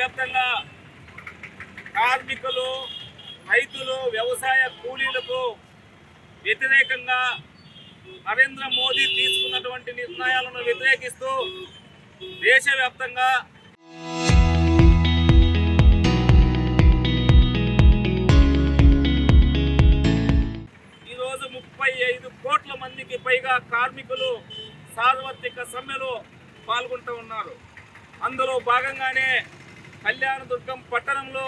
దేశవ్యాప్తంగా కార్మికులు, రైతులు, వ్యవసాయ కూలీలకు వ్యతిరేకంగా నరేంద్ర మోదీ తీసుకున్నటువంటి నిర్ణయాలను వ్యతిరేకిస్తూ దేశవ్యాప్తంగా ఈరోజు 35 కోట్ల మందికి పైగా కార్మికులు సార్వత్రిక సమ్మెలో పాల్గొంటూ ఉన్నారు. అందులో భాగంగానే కళ్యాణదుర్గం పట్టణంలో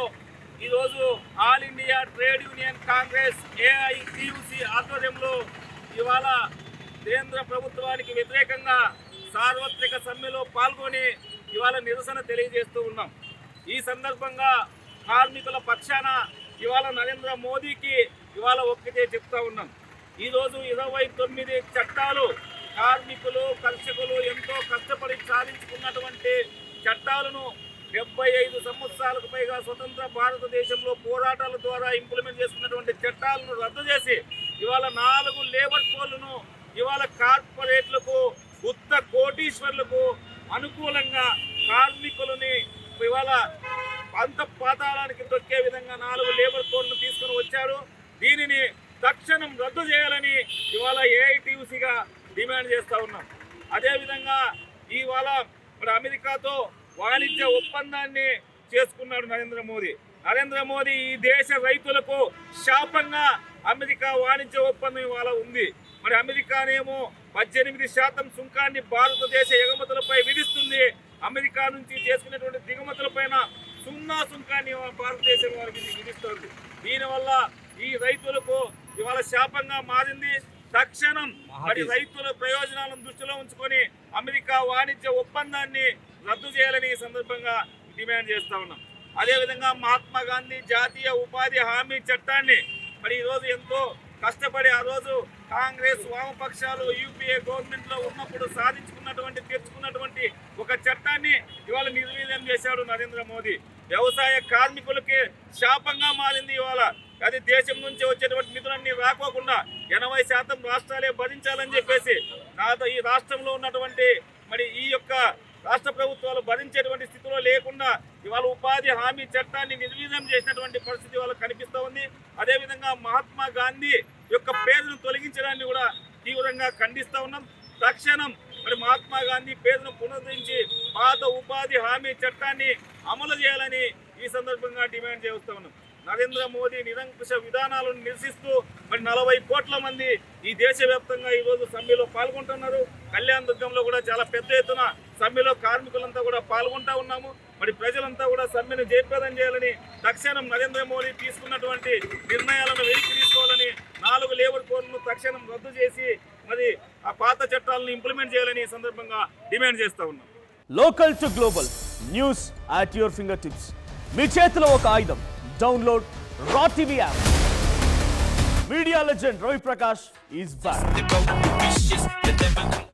ఈరోజు all India trade union Congress AITUC ఆధ్వర్యంలో ఇవాళ కేంద్ర ప్రభుత్వానికి వ్యతిరేకంగా సార్వత్రిక సమ్మెలో పాల్గొని ఇవాళ నిరసన తెలియజేస్తూ ఉన్నాం. ఈ సందర్భంగా కార్మికుల పక్షాన ఇవాళ నరేంద్ర మోదీకి ఇవాళ ఒక్కటే చెప్తా ఉన్నాం. ఈరోజు 29 చట్టాలు కార్మికులు, కర్షకులు ఎంతో కష్టపడి సాధించుకున్నటువంటి చట్టాలను 75 సంవత్సరాలకు పైగా స్వతంత్ర భారతదేశంలో పోరాటాల ద్వారా ఇంప్లిమెంట్ చేసుకున్నటువంటి చట్టాలను రద్దు చేసి ఇవాళ 4 లేబర్ కోడ్లను ఇవాళ కార్పొరేట్లకు, గుత్త కోటీశ్వర్లకు అనుకూలంగా కార్మికులని ఇవాళ అంత పాతాళానికి తొక్కే విధంగా 4 లేబర్ కోడ్ను తీసుకుని వచ్చారు. దీనిని తక్షణం రద్దు చేయాలని ఇవాళ AITUCగా డిమాండ్ చేస్తూ ఉన్నాం. అదేవిధంగా ఇవాళ మరి అమెరికాతో వాణిజ్య ఒప్పందాన్ని చేసుకున్నాడు నరేంద్ర మోదీ. నరేంద్ర మోదీ ఈ దేశ రైతులకు శాపంగా అమెరికా వాణిజ్య ఒప్పందం ఇవాళ ఉంది. మరి అమెరికానేమో 18% సుంకాన్ని భారతదేశ ఎగుమతులపై విధిస్తుంది. అమెరికా నుంచి చేసుకునేటువంటి దిగుమతులపైన 0 సుంకాన్ని భారతదేశం వారికి విధిస్తుంది. దీనివల్ల ఈ రైతులకు ఇవాళ శాపంగా మారింది. తక్షణం మరి రైతుల ప్రయోజనాలను దృష్టిలో ఉంచుకొని అమెరికా వాణిజ్య ఒప్పందాన్ని రద్దు చేయాలని ఈ సందర్భంగా డిమాండ్ చేస్తా ఉన్నాం. అదేవిధంగా మహాత్మా గాంధీ జాతీయ ఉపాధి హామీ చట్టాన్ని మరి ఈరోజు ఎంతో కష్టపడి ఆ రోజు కాంగ్రెస్, వామపక్షాలు, UPA గవర్నమెంట్లో ఉన్నప్పుడు తెచ్చుకున్నటువంటి ఒక చట్టాన్ని ఇవాళ నిర్వీర్యం చేశాడు నరేంద్ర మోదీ. వ్యవసాయ కార్మికులకి శాపంగా మారింది. ఇవాళ అది దేశం నుంచి వచ్చేటువంటి నిధులన్నీ రాకోకుండా 80% రాష్ట్రాలే భరించాలని చెప్పేసి ఈ రాష్ట్రంలో ఉన్నటువంటి మరి ఈ యొక్క రాష్ట్ర ప్రభుత్వాలు భరించేటువంటి స్థితిలో లేకుండా ఇవాళ ఉపాధి హామీ చట్టాన్ని నిర్వీర్యం చేసినటువంటి పరిస్థితి ఇవాళ కనిపిస్తూ ఉంది. అదేవిధంగా మహాత్మా గాంధీ యొక్క పేరును తొలగించడాన్ని కూడా తీవ్రంగా ఖండిస్తూ ఉన్నాం. తక్షణం మరి మహాత్మా గాంధీ పేరును పునరుద్ధరించి పాత ఉపాధి హామీ చట్టాన్ని అమలు చేయాలని ఈ సందర్భంగా డిమాండ్ చేస్తూ ఉన్నాం. నరేంద్ర మోదీ నిరంకుశ విధానాలను నిరసిస్తూ మరి 40 కోట్ల మంది ఈ దేశవ్యాప్తంగా ఈరోజు సమ్మెలో పాల్గొంటున్నారు. కళ్యాణదుర్గంలో కూడా చాలా పెద్ద ఎత్తున సమ్మెలో కార్మికులంతా కూడా పాల్గొంటూ ఉన్నాము. మరి ప్రజలంతా కూడా సమ్మెను జయప్రదం చేయాలని, తక్షణం నరేంద్ర మోదీ తీసుకున్నటువంటి నిర్ణయాలను వెనక్కి తీసుకోవాలని, 4 లేబర్ కోడ్లను తక్షణం రద్దు చేసి మరి ఆ పాత చట్టాలను ఇంప్లిమెంట్ చేయాలని ఈ సందర్భంగా డిమాండ్ చేస్తూ ఉన్నాం. Local to global news at your finger tips. మీ చేతిలో ఒక ఆయుధం. Download Raw TV app. Media legend Ravi Prakash is back.